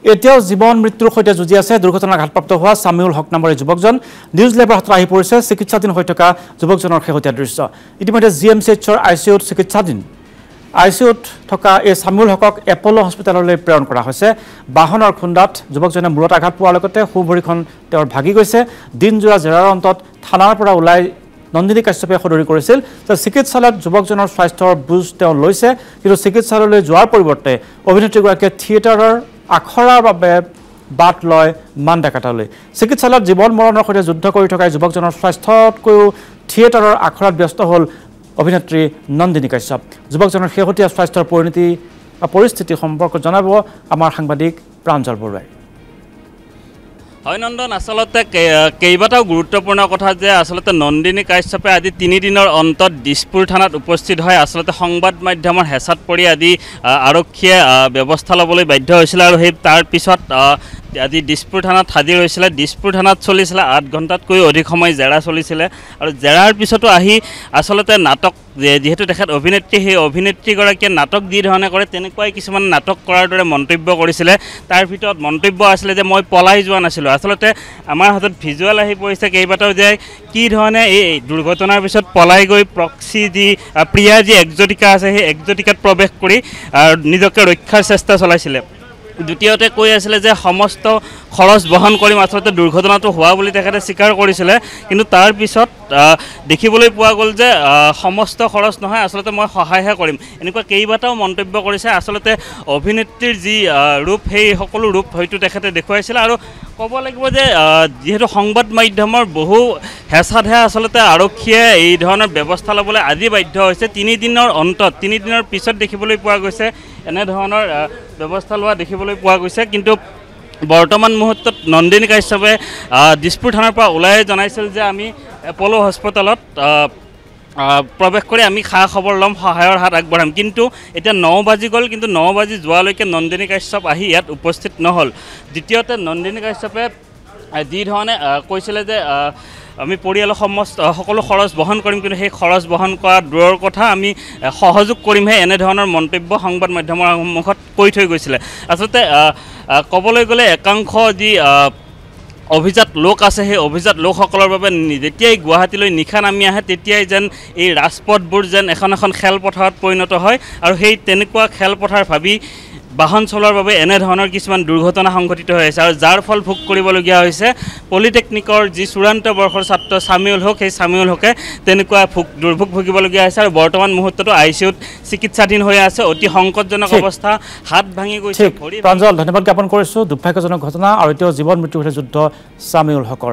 এতিয়াও জীৱন মৃত্যুৰ সৈতে যুঁজি আছে দুৰ্ঘটনাত আঘাতপ্ৰাপ্ত হোৱা সামিউল হক নামৰ যুৱকজন নিউজ লেবৰ হাতত আহি পৰিছে চিকিৎসাধীন হৈ থকা যুৱকজনৰ শেহতীয়া দৃশ্য ইতিমধ্যে জিএমচিএইচৰ আইচিইউত চিকিৎসাধীন আইচিইউত থকা এই সামিউল হকক এপলো হস্পিটেললৈ প্ৰেৰণ কৰা হৈছে বাহনৰ খুন্দাত যুৱকজনে মূৰত আঘাত পোৱাৰ লগতে সোঁভৰিখন তেওঁৰ ভাগি গৈছে দিনজোৰা জেৰাৰ অন্তত থানাৰ পৰা ওলাই নন্দিনী কাশ্যপে সদৰি কৰিছিল যে চিকিৎসালয়ত যুৱকজনৰ স্বাস্থ্যৰ বুজ তেওঁ লৈছে কিন্তু চিকিৎসালয়লৈ যোৱাৰ পৰিৱৰ্তে অভিনেত্ৰীগৰাকীয়ে থিয়েটাৰৰ আখৰাৰ বাবে বাট লয় মানডাকাটালৈ চিকিৎসালয়ত জীৱন মৰণৰ সৈতে যুদ্ধ কৰি থকা যুৱকজনৰ স্বাস্থ্যতকৈও থিয়েটাৰৰ আখৰাত ব্যস্ত হ'ল অভিনেত্ৰী নন্দিনী কাশ্যপ যুৱকজনৰ শেহতীয়া স্বাস্থ্যৰ পৰিস্থিতি সম্পৰ্কে জনাব আমাৰ সাংবাদিক প্ৰাঞ্জল বৰুৱাই হয় নন্দন আসলতে কেইবাটাও গুৰুত্বপূৰ্ণ কথা যে আসলতে নন্দিনী কাশ্যপে আজি 3 দিনৰ অন্তত দিছপুৰ থানাত উপস্থিত হয় আসলতে সংবাদ মাধ্যমৰ হেঁচাত পৰি আদি আৰক্ষীয়ে ব্যৱস্থা ল'বলৈ বাধ্য হৈছিল আৰু সেই তাৰ পিছত আজি দিছপুৰ থানাত হাজিৰ হৈছিলে দিছপুৰ থানাত চলিছিলে 8 ঘণ্টাতকৈ অধিক সময় জেৰা চলিছিলে আৰু জেৰাৰ পিছতো আহি আসলতে নাটক যেহেতু তেখেত অভিনেত্ৰী সেই অভিনেত্ৰীগৰাকীয়ে নাটক যি ধৰণে কৰে তেনেকুৱাই কিছুমান নাটক কৰাৰ দৰে মন্তব্য কৰিছিলে তাৰ ভিতৰত মন্তব্য আছিলে যে মই পলাই যোৱা নাছিলোঁ আসলতে আমাৰ হাতত ভিজুৱেল আহি পৰিছে কেইবাটাও যে কি ধৰণে এই দুৰ্ঘটনাৰ পিছত পলাই গৈ প্ৰক্সি যি প্ৰিয়া যি এক্সোটিকা আছে সেই এক্সোটিকাত প্ৰৱেশ কৰি নিজকে ৰক্ষাৰ চেষ্টা চলাইছিলে দ্বিতীয়তে কৈ আছিলে যে সমস্ত খৰচ বহন কৰিম আসলতে দুৰ্ঘটনাটো হোৱা বুলি তেখেতে স্বীকাৰ কৰিছিলে কিন্তু তাৰ পিছত দেখিবলৈ পোৱা গ'ল যে সমস্ত খৰচ নহয় আসলতে মই সহায়হে কৰিম এনেকুৱা কেইবাটাও মন্তব্য কৰিছে আসলতে অভিনেত্ৰীৰ যি ৰূপ সেই সকলো ৰূপ হয়তো তেখেতে দেখুৱাইছিল আৰু ক'ব লাগিব যে যেহেতু সংবাদ মাধ্যমৰ বহু হেঁচাতহে আসলতে আৰক্ষীয়ে এই ধৰণৰ ব্যৱস্থা ল'বলৈ আজি বাধ্য হৈছে 3 দিনৰ অন্তত 3 দিনৰ পিছত দেখিবলৈ পোৱা গৈছে এনেধৰণৰ ব্যৱস্থা লোৱা দেখিবলৈ পোৱা গৈছে কিন্তু বৰ্তমান মুহূৰ্তত নন্দিনী কাশ্যপে দিছপুৰ থানাৰ পৰা ওলাই জনাইছিল যে আমি এপলো হস্পিটেলত প্ৰৱেশ কৰি আমি খা খবৰ ল'ম সহায়ৰ হাত আগবঢ়াম কিন্তু এতিয়া 9 বাজি গ'ল কিন্তু 9 বাজি যোৱালৈকে নন্দিনী কাশ্যপ আহি ইয়াত উপস্থিত নহ'ল দ্বিতীয়তে নন্দিনী কাশ্যপে যি ধৰণে কৈছিলে যে আমি পৰিয়ালৰ সকলো খৰচ বহন কৰিম কিন্তু সেই খৰচ বহন কৰা দূৰৰ কথা আমি সহযোগ কৰিমহে এনেধৰণৰ মন্তব্য সংবাদ মাধ্যমৰ সন্মুখত কৈ থৈ গৈছিলে আচলতে ক'বলৈ গ'লে একাংশ যি অভিজাত লোক আছে সেই অভিজাত লোকসকলৰ বাবে যেতিয়াই গুৱাহাটীলৈ নিশা নামি আহে তেতিয়াই যেন এই ৰাজপথবোৰ যেন এখন খেলপথাৰত পৰিণত হয় আৰু সেই তেনেকুৱা খেলপথাৰ ভাবি বাহন চলোৱাৰ বাবে এনেধৰণৰ কিছুমান দুৰ্ঘটনা সংঘটিত হৈ আছে আৰু যাৰ ফল ভোগ কৰিবলগীয়া হৈছে পলিটেকনিকৰ যি চূড়ান্ত বৰ্ষৰ ছাত্ৰ সামিউল হক সেই সামিউল হকে তেনেকুৱা দুৰ্ভোগ ভুগিবলগীয়া হৈছে আৰু বৰ্তমান মুহূৰ্ততো আইচিইউত চিকিৎসাধীন হৈ আছে অতি সংকটজনক অৱস্থা হাত ভাঙি গৈছে প্ৰাঞ্জল ধন্যবাদ জ্ঞাপন কৰিছোঁ দুৰ্ভাগ্যজনক ঘটনা আৰু এতিয়াও জীৱন মৃত্যুৰ সৈতে যুদ্ধ সামিউল হকৰ